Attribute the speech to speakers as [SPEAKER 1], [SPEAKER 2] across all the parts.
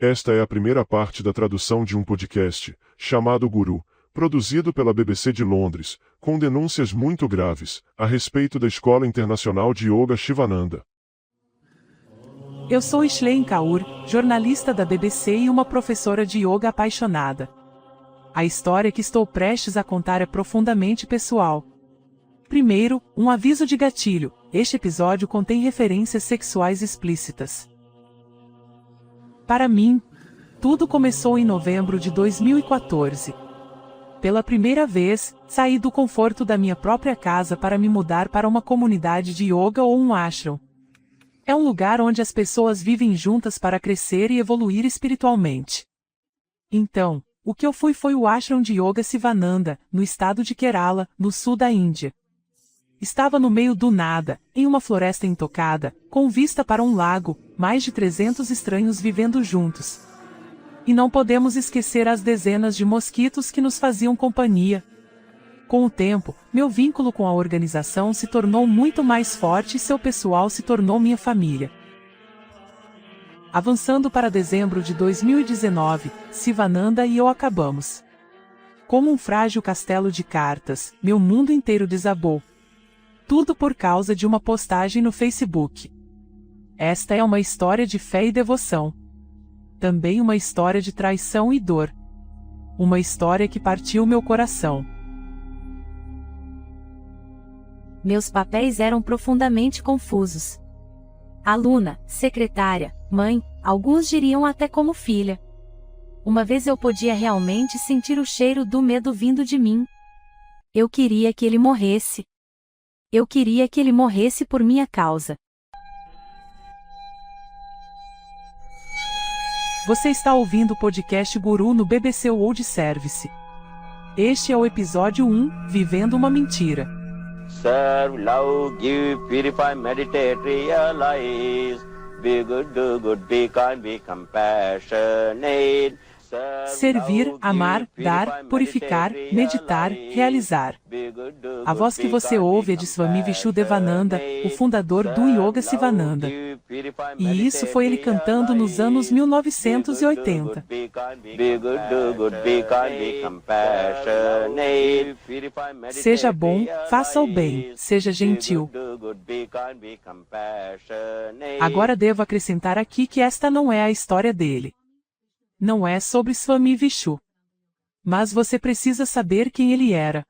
[SPEAKER 1] Esta é a primeira parte da tradução de um podcast, chamado Guru, produzido pela BBC de Londres, com denúncias muito graves, a respeito da Escola Internacional de Yoga Shivananda.
[SPEAKER 2] Eu sou Ishleen Kaur, jornalista da BBC e uma professora de yoga apaixonada. A história que estou prestes a contar é profundamente pessoal. Primeiro, um aviso de gatilho: este episódio contém referências sexuais explícitas. Para mim, tudo começou em novembro de 2014. Pela primeira vez, saí do conforto da minha própria casa para me mudar para uma comunidade de yoga ou um ashram. É um lugar onde as pessoas vivem juntas para crescer e evoluir espiritualmente. Então, o que eu fui foi o ashram de Yoga Sivananda, no estado de Kerala, no sul da Índia. Estava no meio do nada, em uma floresta intocada, com vista para um lago, mais de 300 estranhos vivendo juntos. E não podemos esquecer as dezenas de mosquitos que nos faziam companhia. Com o tempo, meu vínculo com a organização se tornou muito mais forte e seu pessoal se tornou minha família. Avançando para dezembro de 2019, Sivananda e eu acabamos. Como um frágil castelo de cartas, meu mundo inteiro desabou. Tudo por causa de uma postagem no Facebook. Esta é uma história de fé e devoção. Também uma história de traição e dor. Uma história que partiu meu coração.
[SPEAKER 3] Meus papéis eram profundamente confusos. Aluna, secretária, mãe, alguns diriam até como filha. Uma vez eu podia realmente sentir o cheiro do medo vindo de mim. Eu queria que ele morresse. Eu queria que ele morresse por minha causa.
[SPEAKER 2] Você está ouvindo o podcast Guru no BBC World Service. Este é o episódio 1, Vivendo uma Mentira.
[SPEAKER 4] Serve, love, give, purify, meditate, realize. Be good, do good, be kind, be compassionate.
[SPEAKER 2] Servir, amar, dar, purificar, meditar, realizar. A voz que você ouve é de Swami Vishudevananda, o fundador do Yoga Sivananda. E isso foi ele cantando nos anos 1980. Seja bom, faça o bem, seja gentil. Agora devo acrescentar aqui que esta não é a história dele. Não é sobre Swami Vishu. Mas você precisa saber quem ele era.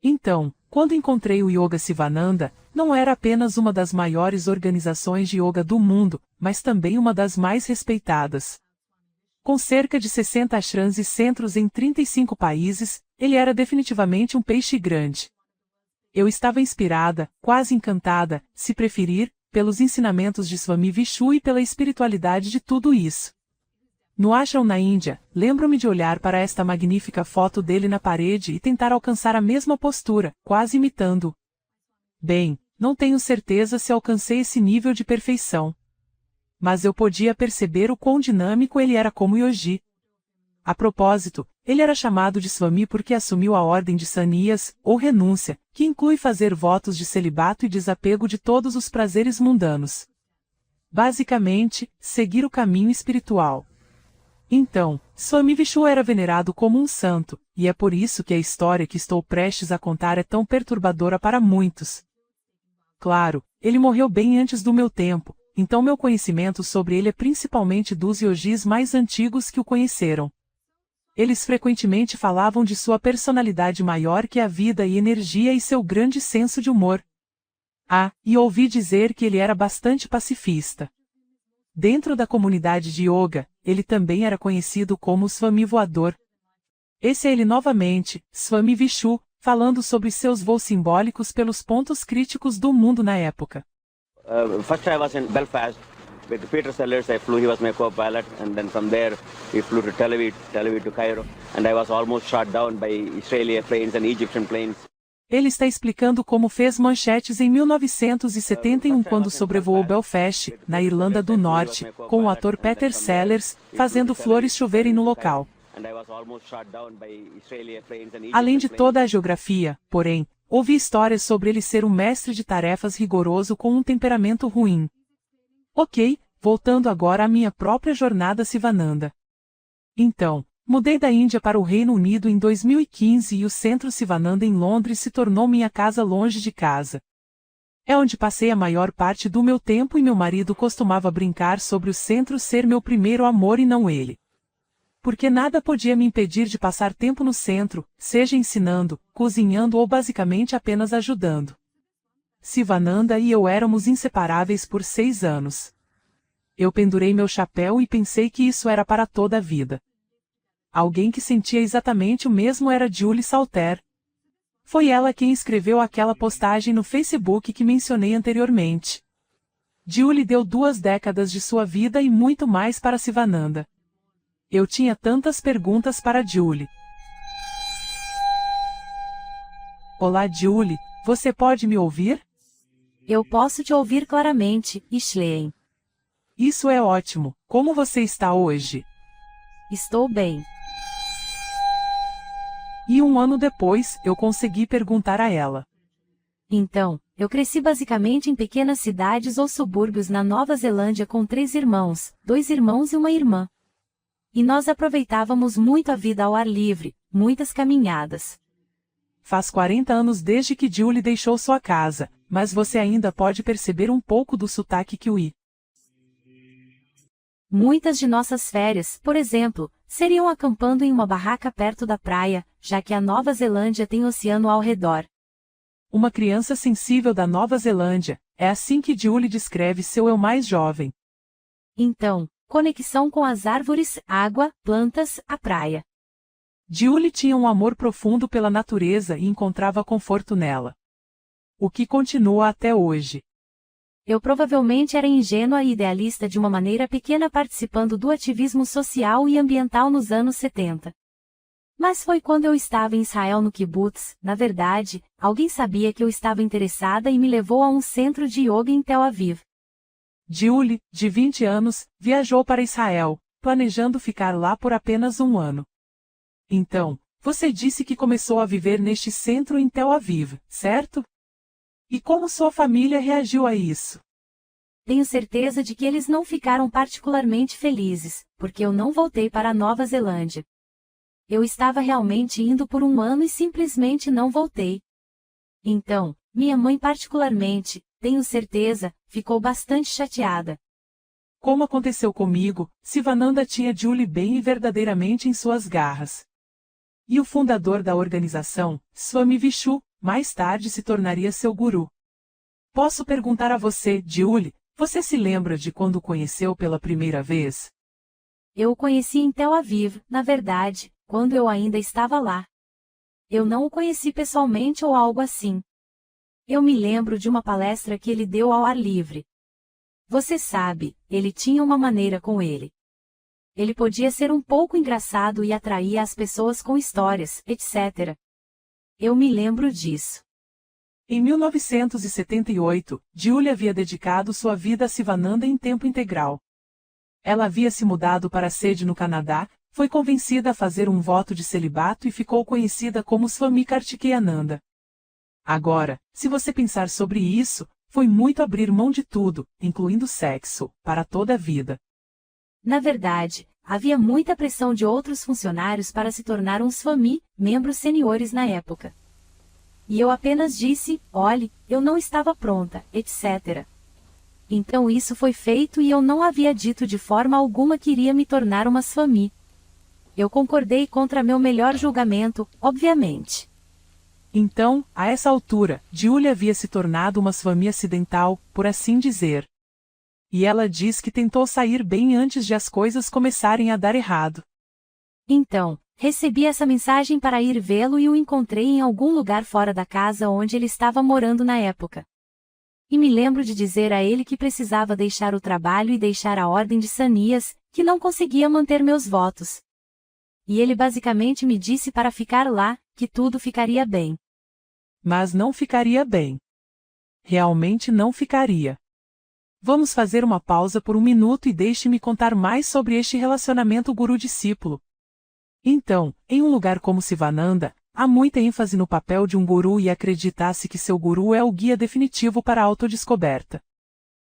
[SPEAKER 2] Então, quando encontrei o Yoga Sivananda, não era apenas uma das maiores organizações de yoga do mundo, mas também uma das mais respeitadas. Com cerca de 60 ashrams e centros em 35 países, ele era definitivamente um peixe grande. Eu estava inspirada, quase encantada, se preferir, pelos ensinamentos de Swami Vishu e pela espiritualidade de tudo isso. No ashram na Índia, lembro-me de olhar para esta magnífica foto dele na parede e tentar alcançar a mesma postura, quase imitando-o. Bem, não tenho certeza se alcancei esse nível de perfeição. Mas eu podia perceber o quão dinâmico ele era como yogi. A propósito, ele era chamado de Swami porque assumiu a ordem de sannyas, ou renúncia, que inclui fazer votos de celibato e desapego de todos os prazeres mundanos. Basicamente, seguir o caminho espiritual. Então, Swami Vishu era venerado como um santo, e é por isso que a história que estou prestes a contar é tão perturbadora para muitos. Claro, ele morreu bem antes do meu tempo, então meu conhecimento sobre ele é principalmente dos yogis mais antigos que o conheceram. Eles frequentemente falavam de sua personalidade maior que a vida e energia e seu grande senso de humor. E ouvi dizer que ele era bastante pacifista. Dentro da comunidade de yoga, ele também era conhecido como Swami Voador. Esse é ele novamente, Swami Vishu, falando sobre seus voos simbólicos pelos pontos críticos do mundo na época.
[SPEAKER 4] First I was in Belfast with Peter Sellers. I flew, he was my co-pilot, and then from there we flew to Tel Aviv to Cairo, and I was almost shot down by Israeli planes and Egyptian planes.
[SPEAKER 2] Ele está explicando como fez manchetes em 1971 quando sobrevoou Belfast, na Irlanda do Norte, com o ator Peter Sellers, fazendo flores choverem no local. Além de toda a geografia, porém, ouvi histórias sobre ele ser um mestre de tarefas rigoroso com um temperamento ruim. Ok, voltando agora à minha própria jornada Sivananda. Então, mudei da Índia para o Reino Unido em 2015 e o Centro Sivananda em Londres se tornou minha casa longe de casa. É onde passei a maior parte do meu tempo e meu marido costumava brincar sobre o centro ser meu primeiro amor e não ele. Porque nada podia me impedir de passar tempo no centro, seja ensinando, cozinhando ou basicamente apenas ajudando. Sivananda e eu éramos inseparáveis por 6 anos. Eu pendurei meu chapéu e pensei que isso era para toda a vida. Alguém que sentia exatamente o mesmo era Julie Salter. Foi ela quem escreveu aquela postagem no Facebook que mencionei anteriormente. Julie deu 2 décadas de sua vida e muito mais para Sivananda. Eu tinha tantas perguntas para Julie. Olá Julie, você pode me ouvir?
[SPEAKER 3] Eu posso te ouvir claramente, Shlein.
[SPEAKER 2] Isso é ótimo. Como você está hoje?
[SPEAKER 3] Estou bem.
[SPEAKER 2] E 1 ano depois, eu consegui perguntar a ela.
[SPEAKER 3] Então, eu cresci basicamente em pequenas cidades ou subúrbios na Nova Zelândia com 3 irmãos, 2 irmãos e uma irmã. E nós aproveitávamos muito a vida ao ar livre, muitas caminhadas.
[SPEAKER 2] Faz 40 anos desde que Julie deixou sua casa, mas você ainda pode perceber um pouco do sotaque kiwi.
[SPEAKER 3] Muitas de nossas férias, por exemplo, seriam acampando em uma barraca perto da praia, já que a Nova Zelândia tem oceano ao redor.
[SPEAKER 2] Uma criança sensível da Nova Zelândia, é assim que Julie descreve seu eu mais jovem.
[SPEAKER 3] Então, conexão com as árvores, água, plantas, a praia.
[SPEAKER 2] Julie tinha um amor profundo pela natureza e encontrava conforto nela. O que continua até hoje.
[SPEAKER 3] Eu provavelmente era ingênua e idealista de uma maneira pequena participando do ativismo social e ambiental nos anos 70. Mas foi quando eu estava em Israel no kibbutz, na verdade, alguém sabia que eu estava interessada e me levou a um centro de yoga em Tel Aviv.
[SPEAKER 2] Julie, de 20 anos, viajou para Israel, planejando ficar lá por apenas 1 ano. Então, você disse que começou a viver neste centro em Tel Aviv, certo? E como sua família reagiu a isso?
[SPEAKER 3] Tenho certeza de que eles não ficaram particularmente felizes, porque eu não voltei para a Nova Zelândia. Eu estava realmente indo por 1 ano e simplesmente não voltei. Então, minha mãe particularmente, tenho certeza, ficou bastante chateada.
[SPEAKER 2] Como aconteceu comigo, Sivananda tinha Julie bem e verdadeiramente em suas garras. E o fundador da organização, Swami Vishu, mais tarde se tornaria seu guru. Posso perguntar a você, Julie, você se lembra de quando o conheceu pela primeira vez?
[SPEAKER 3] Eu o conheci em Tel Aviv, na verdade, quando eu ainda estava lá. Eu não o conheci pessoalmente ou algo assim. Eu me lembro de uma palestra que ele deu ao ar livre. Você sabe, ele tinha uma maneira com ele. Ele podia ser um pouco engraçado e atraía as pessoas com histórias, etc. Eu me lembro disso.
[SPEAKER 2] Em 1978, Julie havia dedicado sua vida a Sivananda em tempo integral. Ela havia se mudado para a sede no Canadá, foi convencida a fazer um voto de celibato e ficou conhecida como Swami Kartikeyananda. Agora, se você pensar sobre isso, foi muito abrir mão de tudo, incluindo sexo, para toda a vida.
[SPEAKER 3] Na verdade, havia muita pressão de outros funcionários para se tornar um Swami, membros seniores na época. E eu apenas disse, olhe, eu não estava pronta, etc. Então isso foi feito e eu não havia dito de forma alguma que iria me tornar uma Swami. Eu concordei contra meu melhor julgamento, obviamente.
[SPEAKER 2] Então, a essa altura, Julie havia se tornado uma Swami acidental, por assim dizer. E ela diz que tentou sair bem antes de as coisas começarem a dar errado.
[SPEAKER 3] Então, recebi essa mensagem para ir vê-lo e o encontrei em algum lugar fora da casa onde ele estava morando na época. E me lembro de dizer a ele que precisava deixar o trabalho e deixar a ordem de Sanias, que não conseguia manter meus votos. E ele basicamente me disse para ficar lá, que tudo ficaria bem.
[SPEAKER 2] Mas não ficaria bem. Realmente não ficaria. Vamos fazer uma pausa por 1 minuto e deixe-me contar mais sobre este relacionamento guru-discípulo. Então, em um lugar como Sivananda, há muita ênfase no papel de um guru e acredita-se que seu guru é o guia definitivo para a autodescoberta.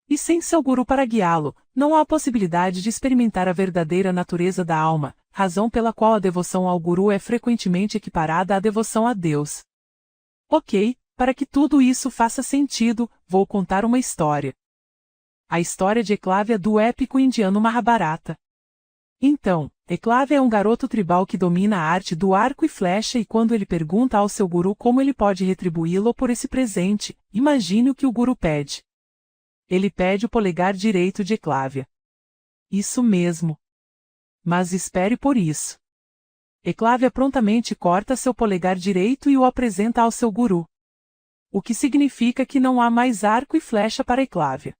[SPEAKER 2] E sem seu guru para guiá-lo, não há a possibilidade de experimentar a verdadeira natureza da alma, razão pela qual a devoção ao guru é frequentemente equiparada à devoção a Deus. Ok, para que tudo isso faça sentido, vou contar uma história. A história de Eklavya do épico indiano Mahabharata. Então, Eklavya é um garoto tribal que domina a arte do arco e flecha e quando ele pergunta ao seu guru como ele pode retribuí-lo por esse presente, imagine o que o guru pede. Ele pede o polegar direito de Eklavya. Isso mesmo. Mas espere por isso. Eklavya prontamente corta seu polegar direito e o apresenta ao seu guru. O que significa que não há mais arco e flecha para Eklavya.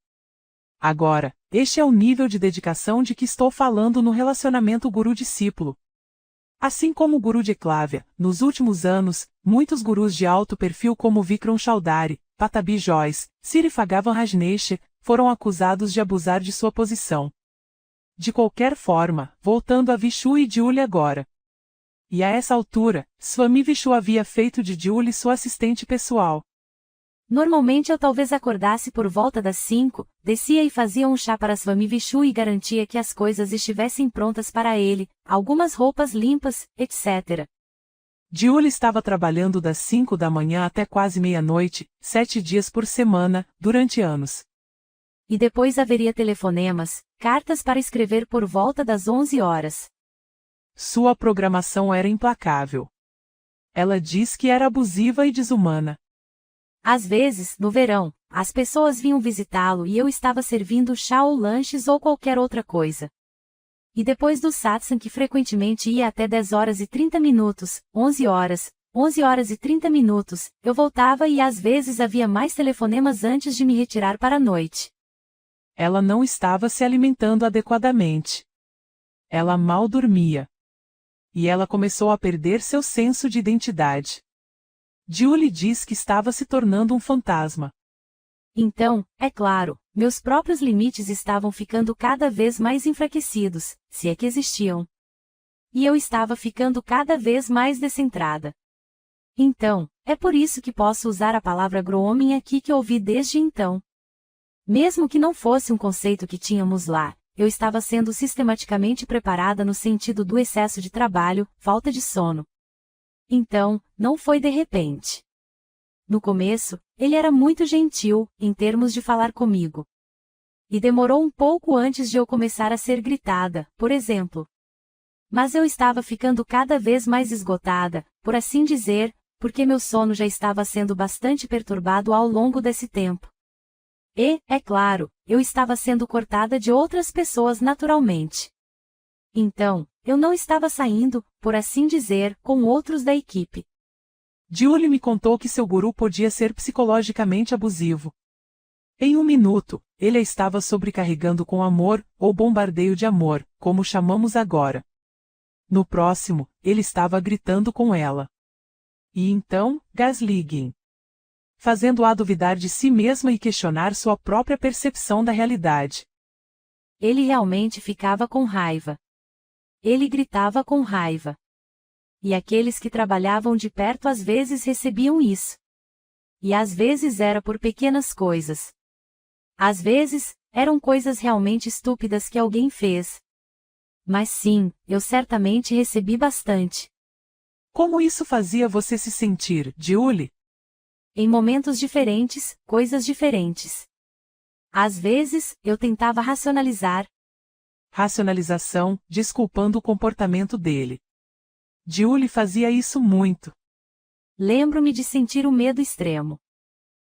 [SPEAKER 2] Agora, este é o nível de dedicação de que estou falando no relacionamento guru-discípulo. Assim como o guru de Eklavya, nos últimos anos, muitos gurus de alto perfil como Vikram Chaudhary, Patabi Jois, Sirifagavan Rajneesh, foram acusados de abusar de sua posição. De qualquer forma, voltando a Vishu e Julie agora. E a essa altura, Swami Vishu havia feito de Julie sua assistente pessoal.
[SPEAKER 3] Normalmente eu talvez acordasse por volta das 5, descia e fazia um chá para Swami Vishu e garantia que as coisas estivessem prontas para ele, algumas roupas limpas, etc.
[SPEAKER 2] Julie estava trabalhando das 5 da manhã até quase meia-noite, 7 dias por semana, durante anos.
[SPEAKER 3] E depois haveria telefonemas, cartas para escrever por volta das 11 horas.
[SPEAKER 2] Sua programação era implacável. Ela diz que era abusiva e desumana.
[SPEAKER 3] Às vezes, no verão, as pessoas vinham visitá-lo e eu estava servindo chá ou lanches ou qualquer outra coisa. E depois do satsang que frequentemente ia até 10 horas e 30 minutos, 11 horas e 30 minutos, eu voltava e às vezes havia mais telefonemas antes de me retirar para a noite.
[SPEAKER 2] Ela não estava se alimentando adequadamente. Ela mal dormia. E ela começou a perder seu senso de identidade. Julie diz que estava se tornando um fantasma.
[SPEAKER 3] Então, é claro, meus próprios limites estavam ficando cada vez mais enfraquecidos, se é que existiam. E eu estava ficando cada vez mais descentrada. Então, é por isso que posso usar a palavra grooming aqui que ouvi desde então. Mesmo que não fosse um conceito que tínhamos lá, eu estava sendo sistematicamente preparada no sentido do excesso de trabalho, falta de sono. Então, não foi de repente. No começo, ele era muito gentil, em termos de falar comigo. E demorou um pouco antes de eu começar a ser gritada, por exemplo. Mas eu estava ficando cada vez mais esgotada, por assim dizer, porque meu sono já estava sendo bastante perturbado ao longo desse tempo. E, é claro, eu estava sendo cortada de outras pessoas naturalmente. Então, eu não estava saindo, por assim dizer, com outros da equipe.
[SPEAKER 2] Julie me contou que seu guru podia ser psicologicamente abusivo. Em um minuto, ele a estava sobrecarregando com amor, ou bombardeio de amor, como chamamos agora. No próximo, ele estava gritando com ela. E então, gaslighting. Fazendo-a duvidar de si mesma e questionar sua própria percepção da realidade.
[SPEAKER 3] Ele realmente ficava com raiva. Ele gritava com raiva. E aqueles que trabalhavam de perto às vezes recebiam isso. E às vezes era por pequenas coisas. Às vezes, eram coisas realmente estúpidas que alguém fez. Mas sim, eu certamente recebi bastante.
[SPEAKER 2] Como isso fazia você se sentir, Julie?
[SPEAKER 3] Em momentos diferentes, coisas diferentes. Às vezes, eu tentava racionalizar.
[SPEAKER 2] Racionalização, desculpando o comportamento dele. Julie fazia isso muito.
[SPEAKER 3] Lembro-me de sentir o medo extremo.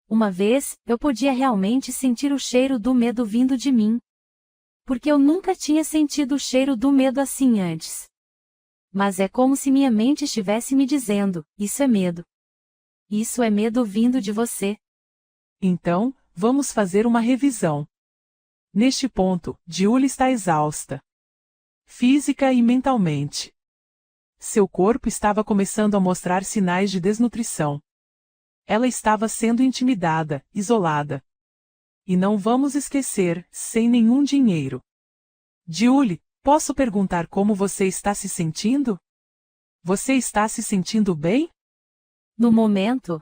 [SPEAKER 3] Uma vez, eu podia realmente sentir o cheiro do medo vindo de mim. Porque eu nunca tinha sentido o cheiro do medo assim antes. Mas é como se minha mente estivesse me dizendo, isso é medo. Isso é medo vindo de você.
[SPEAKER 2] Então, vamos fazer uma revisão. Neste ponto, Julie está exausta. Física e mentalmente. Seu corpo estava começando a mostrar sinais de desnutrição. Ela estava sendo intimidada, isolada. E não vamos esquecer, sem nenhum dinheiro. Julie, posso perguntar como você está se sentindo? Você está se sentindo bem?
[SPEAKER 3] No momento?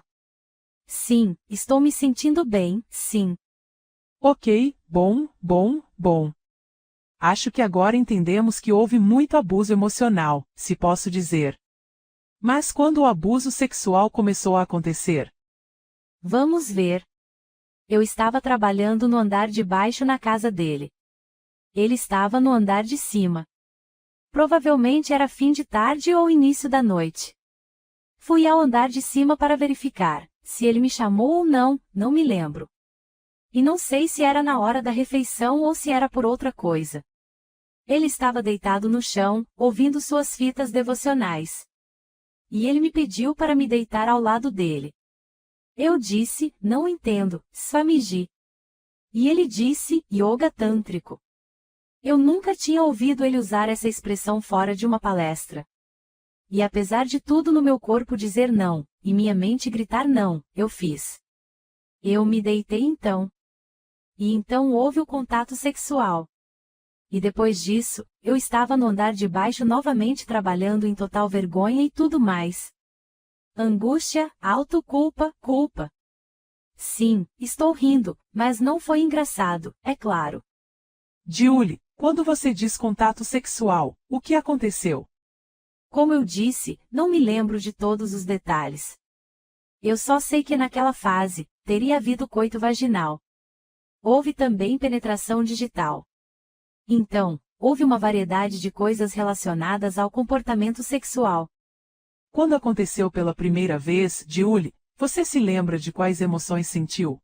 [SPEAKER 3] Sim, estou me sentindo bem, sim.
[SPEAKER 2] Ok, Bom. Acho que agora entendemos que houve muito abuso emocional, se posso dizer. Mas quando o abuso sexual começou a acontecer?
[SPEAKER 3] Vamos ver. Eu estava trabalhando no andar de baixo na casa dele. Ele estava no andar de cima. Provavelmente era fim de tarde ou início da noite. Fui ao andar de cima para verificar se ele me chamou ou não, não me lembro. E não sei se era na hora da refeição ou se era por outra coisa. Ele estava deitado no chão, ouvindo suas fitas devocionais. E ele me pediu para me deitar ao lado dele. Eu disse, não entendo, Swamiji. E ele disse, yoga tântrico. Eu nunca tinha ouvido ele usar essa expressão fora de uma palestra. E apesar de tudo no meu corpo dizer não, e minha mente gritar não, eu fiz. Eu me deitei então. E então houve o contato sexual. E depois disso, eu estava no andar de baixo novamente trabalhando em total vergonha e tudo mais. Angústia, autoculpa, culpa. Sim, estou rindo, mas não foi engraçado, é claro.
[SPEAKER 2] Julie, quando você diz contato sexual, o que aconteceu?
[SPEAKER 3] Como eu disse, não me lembro de todos os detalhes. Eu só sei que naquela fase, teria havido coito vaginal. Houve também penetração digital. Então, houve uma variedade de coisas relacionadas ao comportamento sexual.
[SPEAKER 2] Quando aconteceu pela primeira vez, Julie, você se lembra de quais emoções sentiu?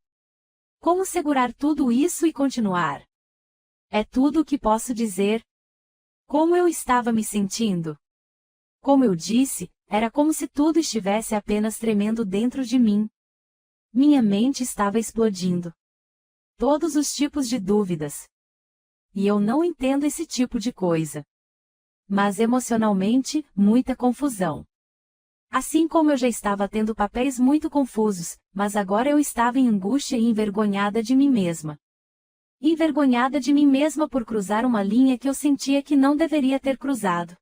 [SPEAKER 3] Como segurar tudo isso e continuar? É tudo o que posso dizer. Como eu estava me sentindo? Como eu disse, era como se tudo estivesse apenas tremendo dentro de mim. Minha mente estava explodindo. Todos os tipos de dúvidas. E eu não entendo esse tipo de coisa. Mas emocionalmente, muita confusão. Assim como eu já estava tendo papéis muito confusos, mas agora eu estava em angústia e envergonhada de mim mesma. Envergonhada de mim mesma por cruzar uma linha que eu sentia que não deveria ter cruzado.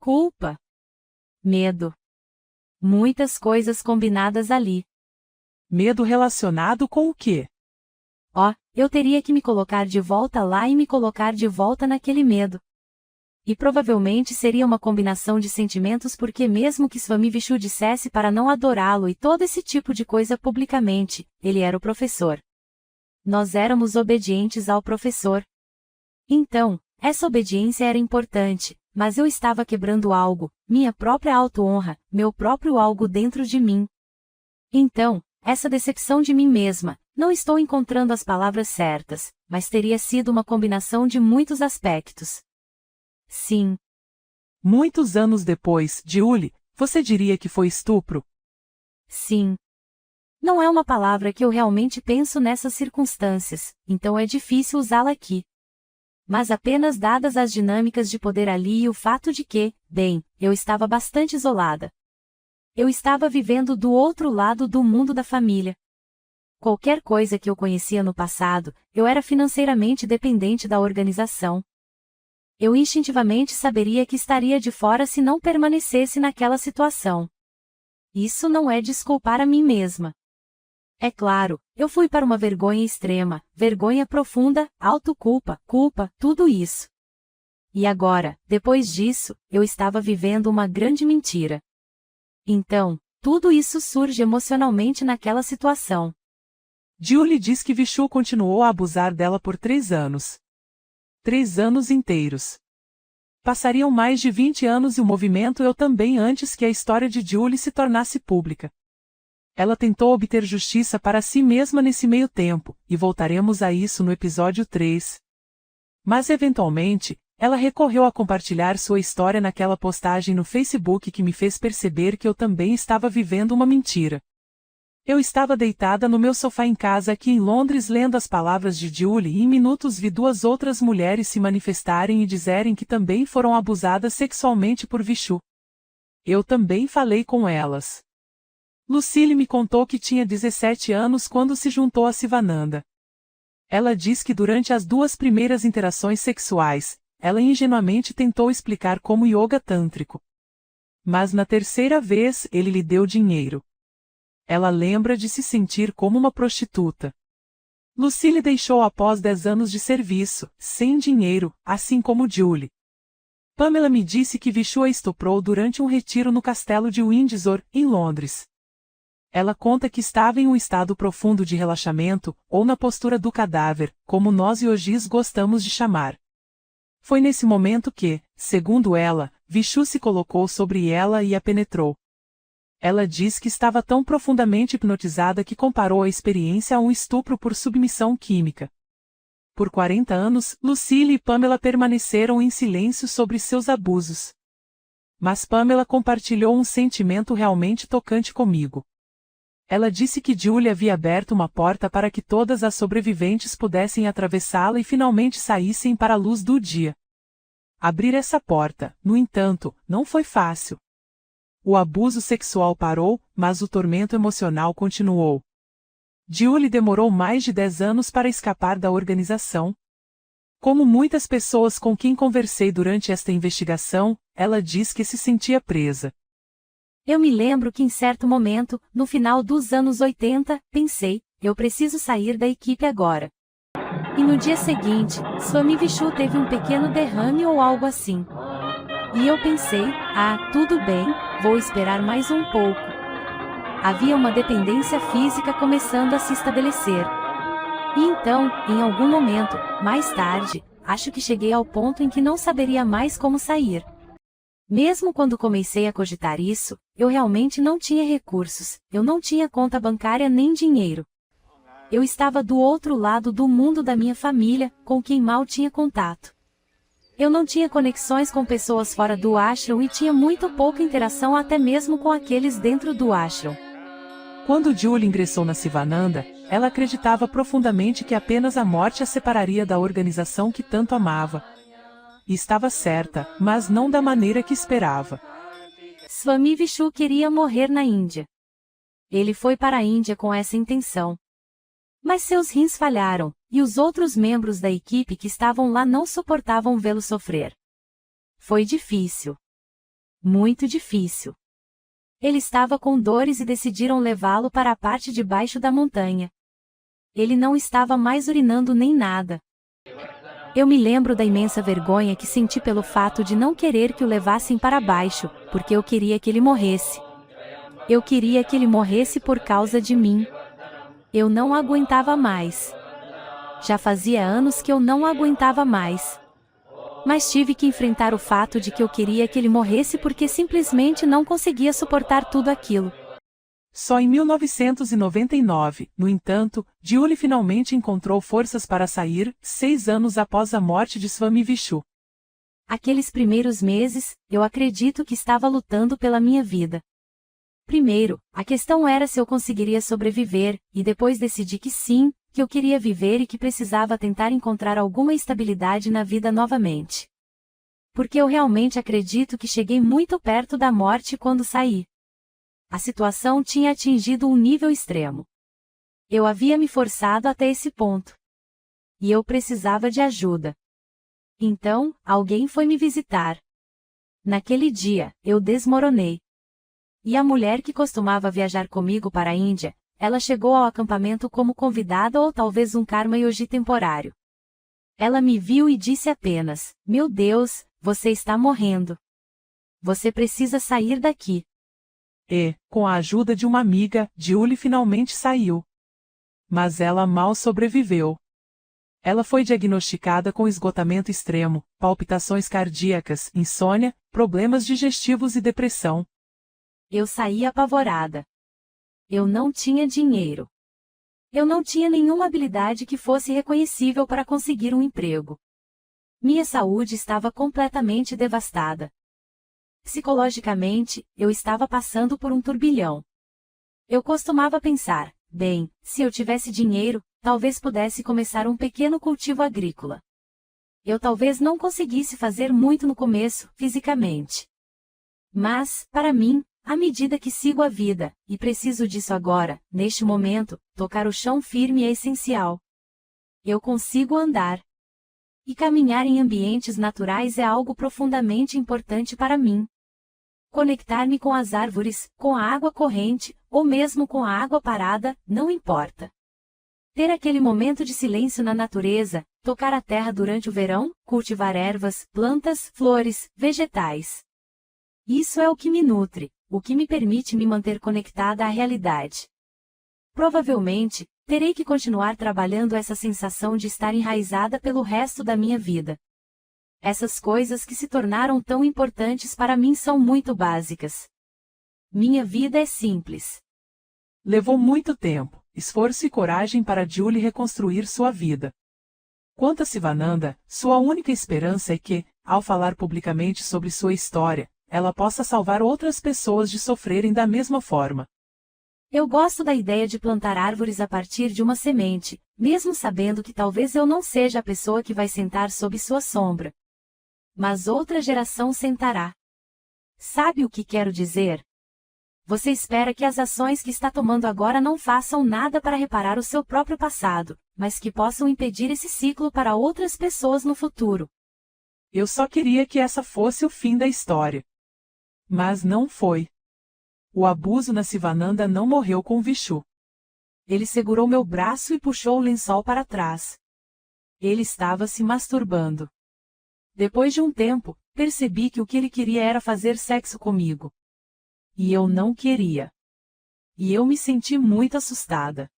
[SPEAKER 3] Culpa. Medo. Muitas coisas combinadas ali.
[SPEAKER 2] Medo relacionado com o quê?
[SPEAKER 3] Eu teria que me colocar de volta lá e me colocar de volta naquele medo. E provavelmente seria uma combinação de sentimentos porque mesmo que Swami Vishu dissesse para não adorá-lo e todo esse tipo de coisa publicamente, ele era o professor. Nós éramos obedientes ao professor. Então, essa obediência era importante, mas eu estava quebrando algo, minha própria auto-honra, meu próprio algo dentro de mim. Então, essa decepção de mim mesma, não estou encontrando as palavras certas, mas teria sido uma combinação de muitos aspectos. Sim.
[SPEAKER 2] Muitos anos depois, Julie, você diria que foi estupro?
[SPEAKER 3] Sim. Não é uma palavra que eu realmente penso nessas circunstâncias, então é difícil usá-la aqui. Mas apenas dadas as dinâmicas de poder ali e o fato de que, bem, eu estava bastante isolada. Eu estava vivendo do outro lado do mundo da família. Qualquer coisa que eu conhecia no passado, eu era financeiramente dependente da organização. Eu instintivamente saberia que estaria de fora se não permanecesse naquela situação. Isso não é desculpar a mim mesma. É claro, eu fui para uma vergonha extrema, vergonha profunda, autoculpa, culpa, tudo isso. E agora, depois disso, eu estava vivendo uma grande mentira. Então, tudo isso surge emocionalmente naquela situação.
[SPEAKER 2] Julie diz que Vishu continuou a abusar dela por 3 anos. 3 anos inteiros. Passariam mais de 20 anos e o movimento Eu Também antes que a história de Julie se tornasse pública. Ela tentou obter justiça para si mesma nesse meio tempo, e voltaremos a isso no episódio 3. Mas eventualmente, ela recorreu a compartilhar sua história naquela postagem no Facebook que me fez perceber que eu também estava vivendo uma mentira. Eu estava deitada no meu sofá em casa aqui em Londres lendo as palavras de Julie e em minutos vi 2 outras mulheres se manifestarem e dizerem que também foram abusadas sexualmente por Vishu. Eu também falei com elas. Lucille me contou que tinha 17 anos quando se juntou a Sivananda. Ela diz que durante as 2 primeiras interações sexuais, ela ingenuamente tentou explicar como yoga tântrico. Mas na terceira vez ele lhe deu dinheiro. Ela lembra de se sentir como uma prostituta. Lucille deixou após 10 anos de serviço, sem dinheiro, assim como Julie. Pamela me disse que Vishu a estuprou durante um retiro no castelo de Windsor, em Londres. Ela conta que estava em um estado profundo de relaxamento, ou na postura do cadáver, como nós yogis gostamos de chamar. Foi nesse momento que, segundo ela, Vishu se colocou sobre ela e a penetrou. Ela diz que estava tão profundamente hipnotizada que comparou a experiência a um estupro por submissão química. Por 40 anos, Lucille e Pamela permaneceram em silêncio sobre seus abusos. Mas Pamela compartilhou um sentimento realmente tocante comigo. Ela disse que Julie havia aberto uma porta para que todas as sobreviventes pudessem atravessá-la e finalmente saíssem para a luz do dia. Abrir essa porta, no entanto, não foi fácil. O abuso sexual parou, mas o tormento emocional continuou. Julie demorou mais de 10 anos para escapar da organização. Como muitas pessoas com quem conversei durante esta investigação, ela diz que se sentia presa.
[SPEAKER 3] Eu me lembro que em certo momento, no final dos anos 80, pensei, eu preciso sair da equipe agora. E no dia seguinte, Swami Vishu teve um pequeno derrame ou algo assim. E eu pensei, tudo bem, vou esperar mais um pouco. Havia uma dependência física começando a se estabelecer. E então, em algum momento, mais tarde, acho que cheguei ao ponto em que não saberia mais como sair. Mesmo quando comecei a cogitar isso, eu realmente não tinha recursos, eu não tinha conta bancária nem dinheiro. Eu estava do outro lado do mundo da minha família, com quem mal tinha contato. Eu não tinha conexões com pessoas fora do ashram e tinha muito pouca interação até mesmo com aqueles dentro do ashram.
[SPEAKER 2] Quando Julie ingressou na Sivananda, ela acreditava profundamente que apenas a morte a separaria da organização que tanto amava. E estava certa, mas não da maneira que esperava.
[SPEAKER 3] Swami Vishu queria morrer na Índia. Ele foi para a Índia com essa intenção. Mas seus rins falharam, e os outros membros da equipe que estavam lá não suportavam vê-lo sofrer. Foi difícil. Muito difícil. Ele estava com dores e decidiram levá-lo para a parte de baixo da montanha. Ele não estava mais urinando nem nada. Eu me lembro da imensa vergonha que senti pelo fato de não querer que o levassem para baixo, porque eu queria que ele morresse. Eu queria que ele morresse por causa de mim. Eu não aguentava mais. Já fazia anos que eu não aguentava mais. Mas tive que enfrentar o fato de que eu queria que ele morresse porque simplesmente não conseguia suportar tudo aquilo.
[SPEAKER 2] Só em 1999, no entanto, Julie finalmente encontrou forças para sair, 6 anos após a morte de Swami Vishu.
[SPEAKER 3] Aqueles primeiros meses, eu acredito que estava lutando pela minha vida. Primeiro, a questão era se eu conseguiria sobreviver, e depois decidi que sim, que eu queria viver e que precisava tentar encontrar alguma estabilidade na vida novamente. Porque eu realmente acredito que cheguei muito perto da morte quando saí. A situação tinha atingido um nível extremo. Eu havia me forçado até esse ponto. E eu precisava de ajuda. Então, alguém foi me visitar. Naquele dia, eu desmoronei. E a mulher que costumava viajar comigo para a Índia, ela chegou ao acampamento como convidada ou talvez um karma yogi temporário. Ela me viu e disse apenas, meu Deus, você está morrendo. Você precisa sair daqui.
[SPEAKER 2] E, com a ajuda de uma amiga, Julie finalmente saiu. Mas ela mal sobreviveu. Ela foi diagnosticada com esgotamento extremo, palpitações cardíacas, insônia, problemas digestivos e depressão.
[SPEAKER 3] Eu saí apavorada. Eu não tinha dinheiro. Eu não tinha nenhuma habilidade que fosse reconhecível para conseguir um emprego. Minha saúde estava completamente devastada. Psicologicamente, eu estava passando por um turbilhão. Eu costumava pensar, bem, se eu tivesse dinheiro, talvez pudesse começar um pequeno cultivo agrícola. Eu talvez não conseguisse fazer muito no começo, fisicamente. Mas, para mim, à medida que sigo a vida, e preciso disso agora, neste momento, tocar o chão firme é essencial. Eu consigo andar. E caminhar em ambientes naturais é algo profundamente importante para mim. Conectar-me com as árvores, com a água corrente, ou mesmo com a água parada, não importa. Ter aquele momento de silêncio na natureza, tocar a terra durante o verão, cultivar ervas, plantas, flores, vegetais. Isso é o que me nutre, o que me permite me manter conectada à realidade. Provavelmente, terei que continuar trabalhando essa sensação de estar enraizada pelo resto da minha vida. Essas coisas que se tornaram tão importantes para mim são muito básicas. Minha vida é simples.
[SPEAKER 2] Levou muito tempo, esforço e coragem para Julie reconstruir sua vida. Quanto a Sivananda, sua única esperança é que, ao falar publicamente sobre sua história, ela possa salvar outras pessoas de sofrerem da mesma forma.
[SPEAKER 3] Eu gosto da ideia de plantar árvores a partir de uma semente, mesmo sabendo que talvez eu não seja a pessoa que vai sentar sob sua sombra. Mas outra geração sentará. Sabe o que quero dizer? Você espera que as ações que está tomando agora não façam nada para reparar o seu próprio passado, mas que possam impedir esse ciclo para outras pessoas no futuro.
[SPEAKER 2] Eu só queria que essa fosse o fim da história. Mas não foi. O abuso na Sivananda não morreu com Vishu. Ele segurou meu braço e puxou o lençol para trás. Ele estava se masturbando. Depois de um tempo, percebi que o que ele queria era fazer sexo comigo. E eu não queria. E eu me senti muito assustada.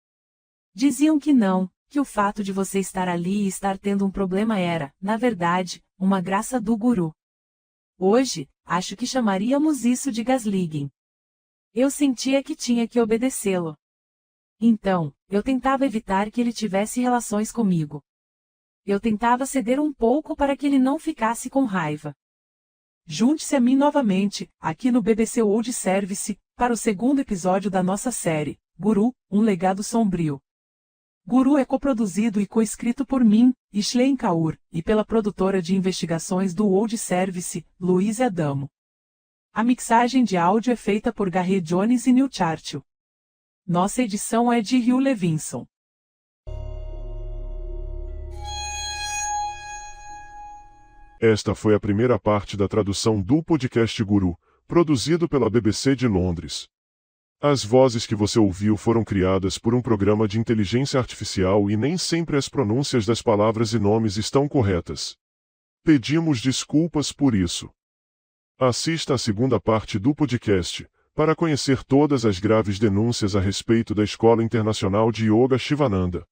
[SPEAKER 2] Diziam que não, que o fato de você estar ali e estar tendo um problema era, na verdade, uma graça do guru. Hoje, acho que chamaríamos isso de gaslighting. Eu sentia que tinha que obedecê-lo. Então, eu tentava evitar que ele tivesse relações comigo. Eu tentava ceder um pouco para que ele não ficasse com raiva. Junte-se a mim novamente, aqui no BBC World Service, para o segundo episódio da nossa série, Guru, um legado sombrio. Guru é coproduzido e coescrito por mim, Ishleen Kaur, e pela produtora de investigações do World Service, Louise Adamo. A mixagem de áudio é feita por Garry Jones e Neil Churchill. Nossa edição é de Hugh Levinson.
[SPEAKER 1] Esta foi a primeira parte da tradução do podcast Guru, produzido pela BBC de Londres. As vozes que você ouviu foram criadas por um programa de inteligência artificial e nem sempre as pronúncias das palavras e nomes estão corretas. Pedimos desculpas por isso. Assista a segunda parte do podcast, para conhecer todas as graves denúncias a respeito da Escola Internacional de Yoga Shivananda.